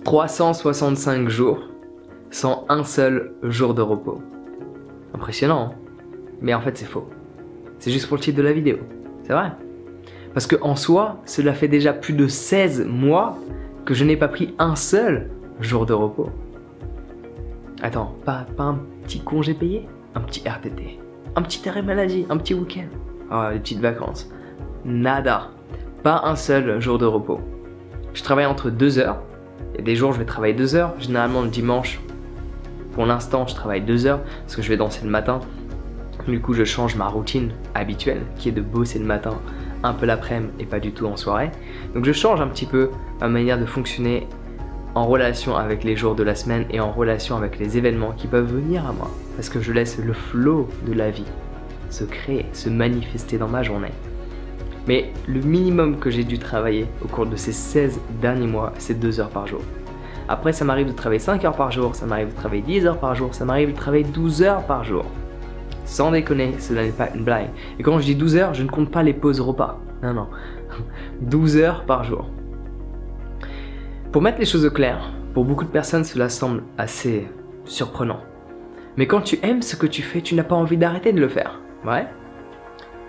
365 jours sans un seul jour de repos. Impressionnant, hein? Mais en fait c'est faux. C'est juste pour le titre de la vidéo, c'est vrai. Parce que en soi, cela fait déjà plus de 16 mois que je n'ai pas pris un seul jour de repos. Attends, pas un petit congé payé? Un petit RTT, un petit arrêt maladie, un petit week-end, des petites vacances. Nada, pas un seul jour de repos. Je travaille entre 2 heures. Il y a des jours je vais travailler 2 heures, généralement le dimanche. Pour l'instant je travaille 2 heures parce que je vais danser le matin. Du coup je change ma routine habituelle qui est de bosser le matin, un peu l'après-midi et pas du tout en soirée. Donc je change un petit peu ma manière de fonctionner en relation avec les jours de la semaine et en relation avec les événements qui peuvent venir à moi. Parce que je laisse le flow de la vie se créer, se manifester dans ma journée. Mais le minimum que j'ai dû travailler au cours de ces 16 derniers mois, c'est 2 heures par jour. Après, ça m'arrive de travailler 5 heures par jour, ça m'arrive de travailler 10 heures par jour, ça m'arrive de travailler 12 heures par jour. Sans déconner, cela n'est pas une blague. Et quand je dis 12 heures, je ne compte pas les pauses repas. Non, non. 12 heures par jour. Pour mettre les choses au clair, pour beaucoup de personnes, cela semble assez surprenant. Mais quand tu aimes ce que tu fais, tu n'as pas envie d'arrêter de le faire. Ouais.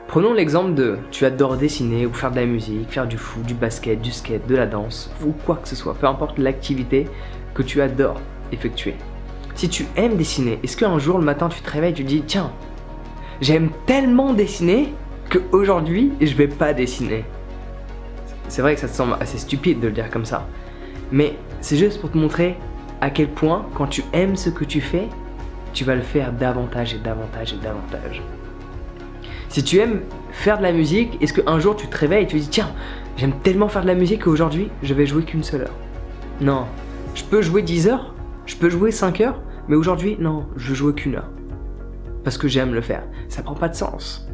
Prenons l'exemple de tu adores dessiner ou faire de la musique, faire du foot, du basket, du skate, de la danse ou quoi que ce soit, peu importe l'activité que tu adores effectuer. Si tu aimes dessiner, est-ce qu'un jour le matin tu te réveilles et tu te dis tiens, j'aime tellement dessiner qu'aujourd'hui je vais pas dessiner. C'est vrai que ça te semble assez stupide de le dire comme ça, mais c'est juste pour te montrer à quel point quand tu aimes ce que tu fais, tu vas le faire davantage et davantage et davantage. Si tu aimes faire de la musique, est-ce qu'un jour tu te réveilles et tu te dis tiens, j'aime tellement faire de la musique qu'aujourd'hui je vais jouer qu'une seule heure. Non, je peux jouer 10 heures, je peux jouer 5 heures, mais aujourd'hui non, je veux jouer qu'une heure. Parce que j'aime le faire, ça prend pas de sens.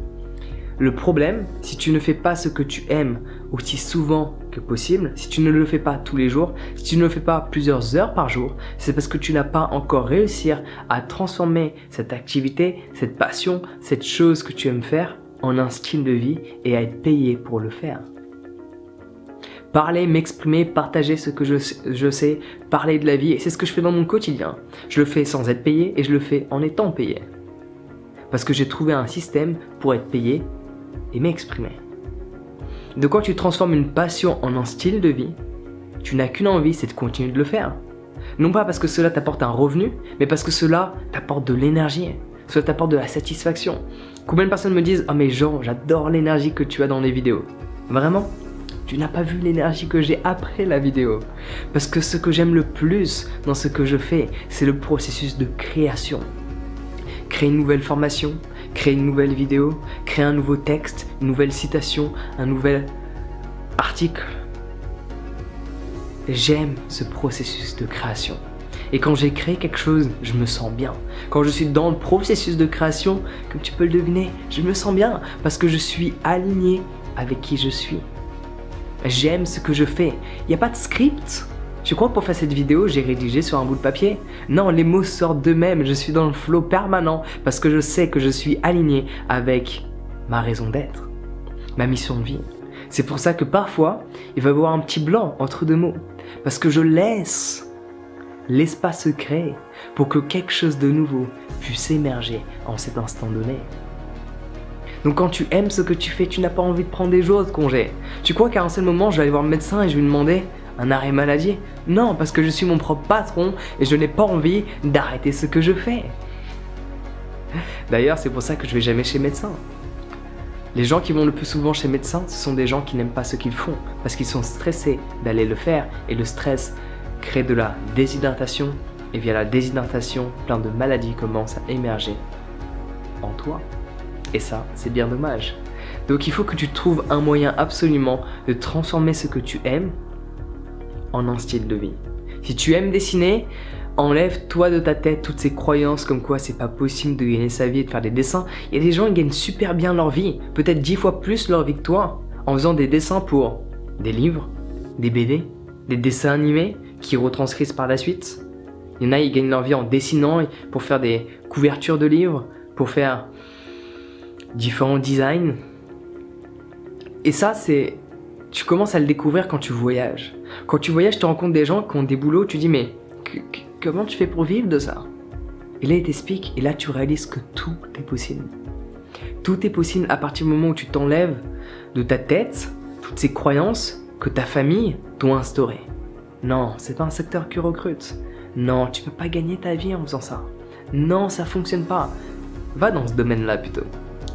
Le problème, si tu ne fais pas ce que tu aimes aussi souvent que possible, si tu ne le fais pas tous les jours, si tu ne le fais pas plusieurs heures par jour, c'est parce que tu n'as pas encore réussi à transformer cette activité, cette passion, cette chose que tu aimes faire en un style de vie et à être payé pour le faire. Parler, m'exprimer, partager ce que je sais, parler de la vie, et c'est ce que je fais dans mon quotidien. Je le fais sans être payé et je le fais en étant payé. Parce que j'ai trouvé un système pour être payé et m'exprimer. De quand tu transformes une passion en un style de vie, tu n'as qu'une envie, c'est de continuer de le faire. Non pas parce que cela t'apporte un revenu, mais parce que cela t'apporte de l'énergie, cela t'apporte de la satisfaction. Combien de personnes me disent « Ah mais Jean, j'adore l'énergie que tu as dans les vidéos. » Vraiment? Tu n'as pas vu l'énergie que j'ai après la vidéo. Parce que ce que j'aime le plus dans ce que je fais, c'est le processus de création. Créer une nouvelle formation, créer une nouvelle vidéo, créer un nouveau texte, une nouvelle citation, un nouvel article. J'aime ce processus de création. Et quand j'ai créé quelque chose, je me sens bien. Quand je suis dans le processus de création, comme tu peux le deviner, je me sens bien parce que je suis aligné avec qui je suis. J'aime ce que je fais. Il n'y a pas de script. Tu crois que pour faire cette vidéo, j'ai rédigé sur un bout de papier? Non, les mots sortent d'eux-mêmes, je suis dans le flow permanent parce que je sais que je suis aligné avec ma raison d'être, ma mission de vie. C'est pour ça que parfois, il va y avoir un petit blanc entre deux mots parce que je laisse l'espace se créer pour que quelque chose de nouveau puisse émerger en cet instant donné. Donc quand tu aimes ce que tu fais, tu n'as pas envie de prendre des jours de congé. Tu crois qu'à un seul moment, je vais aller voir le médecin et je vais lui demander un arrêt maladie? Non, parce que je suis mon propre patron et je n'ai pas envie d'arrêter ce que je fais. D'ailleurs, c'est pour ça que je vais jamais chez médecin. Les gens qui vont le plus souvent chez médecin, ce sont des gens qui n'aiment pas ce qu'ils font parce qu'ils sont stressés d'aller le faire et le stress crée de la déshydratation et via la déshydratation, plein de maladies commencent à émerger en toi. Et ça, c'est bien dommage. Donc il faut que tu trouves un moyen absolument de transformer ce que tu aimes en un style de vie. Si tu aimes dessiner, enlève-toi de ta tête toutes ces croyances comme quoi c'est pas possible de gagner sa vie et de faire des dessins. Il y a des gens qui gagnent super bien leur vie, peut-être 10 fois plus leur vie que toi, en faisant des dessins pour des livres, des BD, des dessins animés qui retranscrivent par la suite. Il y en a, ils gagnent leur vie en dessinant pour faire des couvertures de livres, pour faire différents designs. Et ça, c'est tu commences à le découvrir quand tu voyages. Quand tu voyages, tu rencontres des gens qui ont des boulots, tu dis mais comment tu fais pour vivre de ça? Et là, ils t'expliquent et là, tu réalises que tout est possible. Tout est possible à partir du moment où tu t'enlèves de ta tête toutes ces croyances que ta famille doit instaurer. Non, c'est pas un secteur qui recrute. Non, tu peux pas gagner ta vie en faisant ça. Non, ça fonctionne pas. Va dans ce domaine-là plutôt.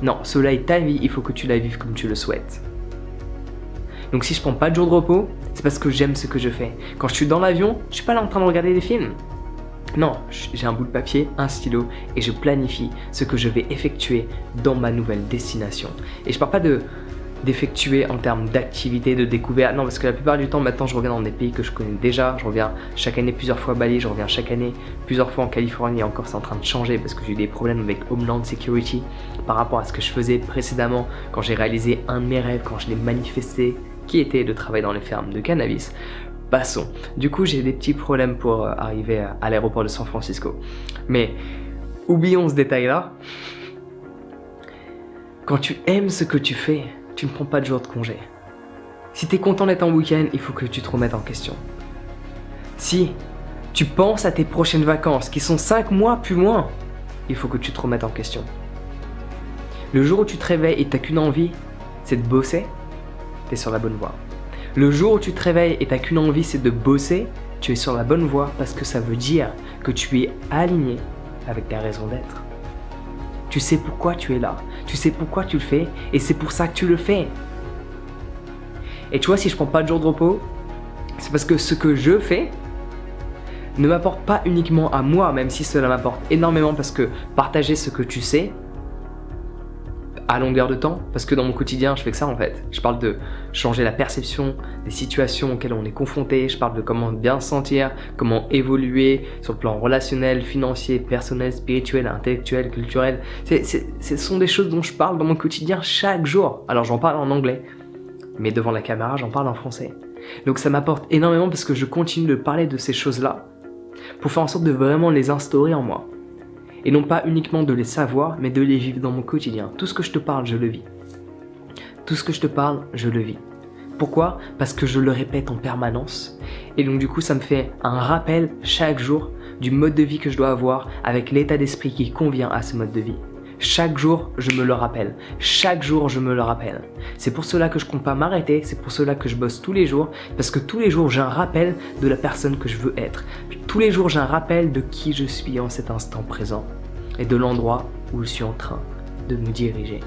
Non, cela est ta vie, il faut que tu la vives comme tu le souhaites. Donc si je prends pas de jour de repos, c'est parce que j'aime ce que je fais. Quand je suis dans l'avion, je suis pas là en train de regarder des films. Non, j'ai un bout de papier, un stylo et je planifie ce que je vais effectuer dans ma nouvelle destination. Et je parle pas d'effectuer en termes d'activité, de découverte. Non, parce que la plupart du temps, maintenant, je reviens dans des pays que je connais déjà. Je reviens chaque année plusieurs fois à Bali, je reviens chaque année plusieurs fois en Californie. Et encore, c'est en train de changer parce que j'ai eu des problèmes avec Homeland Security par rapport à ce que je faisais précédemment quand j'ai réalisé un de mes rêves, quand je l'ai manifesté, qui était de travailler dans les fermes de cannabis. Passons. Du coup, j'ai des petits problèmes pour arriver à l'aéroport de San Francisco. Mais oublions ce détail-là. Quand tu aimes ce que tu fais, tu ne prends pas de jour de congé. Si tu es content d'être en week-end, il faut que tu te remettes en question. Si tu penses à tes prochaines vacances, qui sont 5 mois plus loin, il faut que tu te remettes en question. Le jour où tu te réveilles et tu n'as qu'une envie, c'est de bosser, tu es sur la bonne voie. Le jour où tu te réveilles et tu n'as qu'une envie, c'est de bosser, tu es sur la bonne voie parce que ça veut dire que tu es aligné avec ta raison d'être. Tu sais pourquoi tu es là, tu sais pourquoi tu le fais et c'est pour ça que tu le fais. Et tu vois, si je prends pas de jour de repos, c'est parce que ce que je fais ne m'apporte pas uniquement à moi, même si cela m'apporte énormément parce que partager ce que tu sais à longueur de temps, parce que dans mon quotidien je fais que ça en fait. Je parle de changer la perception des situations auxquelles on est confronté, je parle de comment bien se sentir, comment évoluer sur le plan relationnel, financier, personnel, spirituel, intellectuel, culturel. Ce sont des choses dont je parle dans mon quotidien chaque jour. Alors j'en parle en anglais, mais devant la caméra j'en parle en français. Donc ça m'apporte énormément parce que je continue de parler de ces choses-là pour faire en sorte de vraiment les instaurer en moi. Et non pas uniquement de les savoir, mais de les vivre dans mon quotidien. Tout ce que je te parle, je le vis. Tout ce que je te parle, je le vis. Pourquoi? Parce que je le répète en permanence. Et donc du coup, ça me fait un rappel chaque jour du mode de vie que je dois avoir avec l'état d'esprit qui convient à ce mode de vie. Chaque jour, je me le rappelle. Chaque jour, je me le rappelle. C'est pour cela que je ne compte pas m'arrêter. C'est pour cela que je bosse tous les jours. Parce que tous les jours, j'ai un rappel de la personne que je veux être. Tous les jours, j'ai un rappel de qui je suis en cet instant présent. Et de l'endroit où je suis en train de me diriger.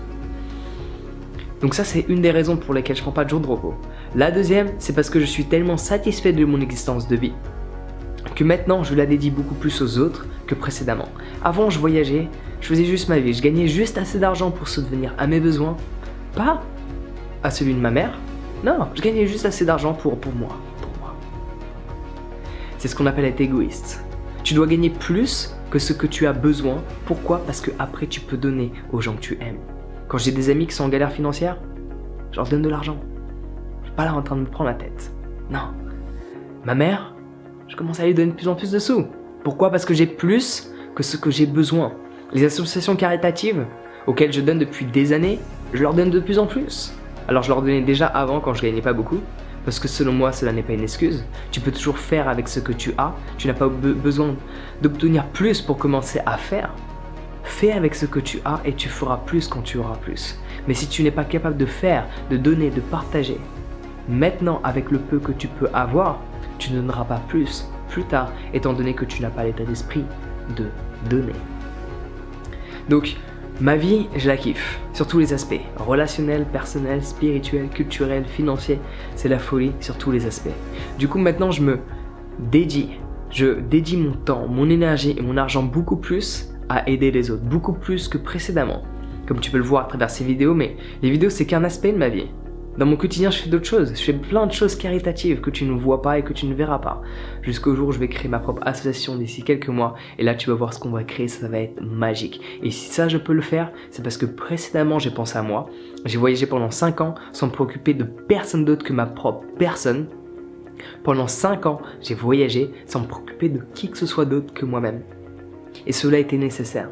Donc ça, c'est une des raisons pour lesquelles je ne prends pas de jour de repos. La deuxième, c'est parce que je suis tellement satisfait de mon existence de vie que maintenant, je la dédie beaucoup plus aux autres que précédemment. Avant, je voyageais, je faisais juste ma vie, je gagnais juste assez d'argent pour subvenir à mes besoins, pas à celui de ma mère. Non, je gagnais juste assez d'argent pour moi. C'est ce qu'on appelle être égoïste. Tu dois gagner plus que ce que tu as besoin. Pourquoi? Parce que après tu peux donner aux gens que tu aimes. Quand j'ai des amis qui sont en galère financière, je leur donne de l'argent. Je suis pas là en train de me prendre la tête. Non. Ma mère, je commence à lui donner de plus en plus de sous. Pourquoi? Parce que j'ai plus que ce que j'ai besoin. Les associations caritatives auxquelles je donne depuis des années, je leur donne de plus en plus. Alors je leur donnais déjà avant quand je gagnais pas beaucoup. Parce que selon moi, cela n'est pas une excuse. Tu peux toujours faire avec ce que tu as. Tu n'as pas besoin d'obtenir plus pour commencer à faire. Fais avec ce que tu as et tu feras plus quand tu auras plus. Mais si tu n'es pas capable de faire, de donner, de partager, maintenant avec le peu que tu peux avoir, tu ne donneras pas plus tard, étant donné que tu n'as pas l'état d'esprit de donner. Donc, ma vie, je la kiffe, sur tous les aspects, relationnel, personnel, spirituel, culturel, financier, c'est la folie sur tous les aspects. Du coup, maintenant, je dédie mon temps, mon énergie et mon argent beaucoup plus à aider les autres, beaucoup plus que précédemment. Comme tu peux le voir à travers ces vidéos, mais les vidéos, c'est qu'un aspect de ma vie. Dans mon quotidien, je fais d'autres choses. Je fais plein de choses caritatives que tu ne vois pas et que tu ne verras pas. Jusqu'au jour où je vais créer ma propre association d'ici quelques mois. Et là, tu vas voir ce qu'on va créer, ça va être magique. Et si ça, je peux le faire, c'est parce que précédemment, j'ai pensé à moi. J'ai voyagé pendant 5 ans sans me préoccuper de personne d'autre que ma propre personne. Pendant 5 ans, j'ai voyagé sans me préoccuper de qui que ce soit d'autre que moi-même. Et cela était nécessaire.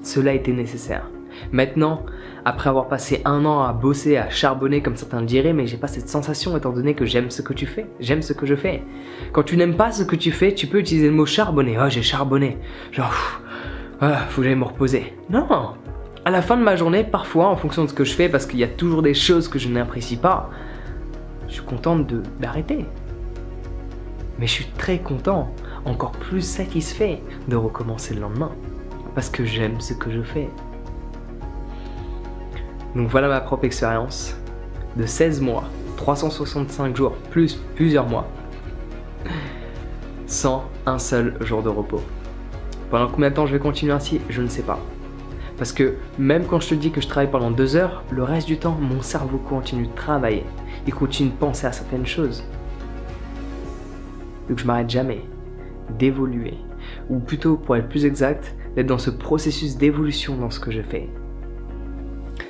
Cela était nécessaire. Maintenant, après avoir passé 1 an à bosser, à charbonner comme certains le diraient, mais j'ai pas cette sensation étant donné que j'aime ce que tu fais, j'aime ce que je fais. Quand tu n'aimes pas ce que tu fais, tu peux utiliser le mot charbonner. Oh, j'ai charbonné. Genre, faut que j'aille me reposer. Non. À la fin de ma journée, parfois, en fonction de ce que je fais, parce qu'il y a toujours des choses que je n'apprécie pas, je suis content d'arrêter. Mais je suis très content, encore plus satisfait de recommencer le lendemain. Parce que j'aime ce que je fais. Donc voilà ma propre expérience de 16 mois, 365 jours plus plusieurs mois, sans un seul jour de repos. Pendant combien de temps je vais continuer ainsi, je ne sais pas. Parce que même quand je te dis que je travaille pendant 2 heures, le reste du temps, mon cerveau continue de travailler. Il continue de penser à certaines choses. Donc je m'arrête jamais d'évoluer. Ou plutôt, pour être plus exact, d'être dans ce processus d'évolution dans ce que je fais.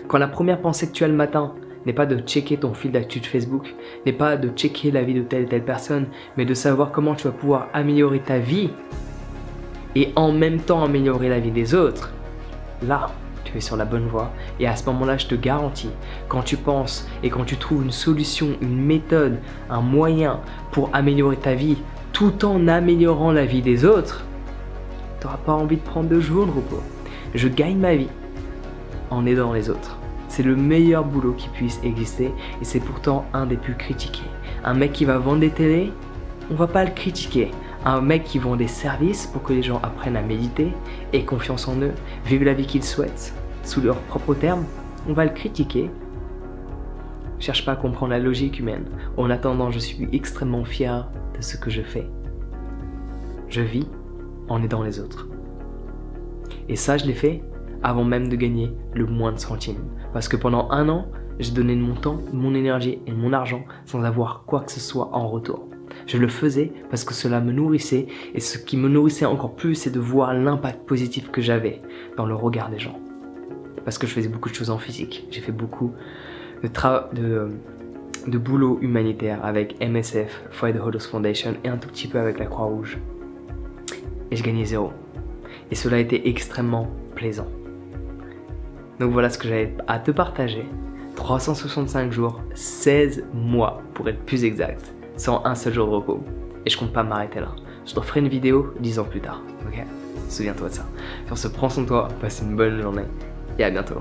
Quand la première pensée que tu as le matin n'est pas de checker ton fil d'actu de Facebook, n'est pas de checker la vie de telle et telle personne, mais de savoir comment tu vas pouvoir améliorer ta vie et en même temps améliorer la vie des autres, là, tu es sur la bonne voie. Et à ce moment-là, je te garantis, quand tu penses et quand tu trouves une solution, une méthode, un moyen pour améliorer ta vie tout en améliorant la vie des autres, tu n'auras pas envie de prendre 2 jours de repos. Je gagne ma vie en aidant les autres. C'est le meilleur boulot qui puisse exister et c'est pourtant un des plus critiqués. Un mec qui va vendre des télés, on va pas le critiquer. Un mec qui vend des services pour que les gens apprennent à méditer, aient confiance en eux, vivent la vie qu'ils souhaitent, sous leurs propres termes, on va le critiquer. Cherche pas à comprendre la logique humaine. En attendant, je suis extrêmement fier de ce que je fais. Je vis en aidant les autres. Et ça, je l'ai fait avant même de gagner le moindre centime. Parce que pendant 1 an, j'ai donné de mon temps, de mon énergie et de mon argent sans avoir quoi que ce soit en retour. Je le faisais parce que cela me nourrissait et ce qui me nourrissait encore plus, c'est de voir l'impact positif que j'avais dans le regard des gens. Parce que je faisais beaucoup de choses en physique. J'ai fait beaucoup de boulot humanitaire avec MSF, Fight the Holocaust Foundation et un tout petit peu avec la Croix-Rouge. Et je gagnais 0. Et cela a été extrêmement plaisant. Donc voilà ce que j'avais à te partager. 365 jours, 16 mois pour être plus exact, sans un seul jour de repos. Et je compte pas m'arrêter là. Je te ferai une vidéo 10 ans plus tard. Ok? Souviens-toi de ça. Sur ce, prends soin de toi, passe une bonne journée et à bientôt.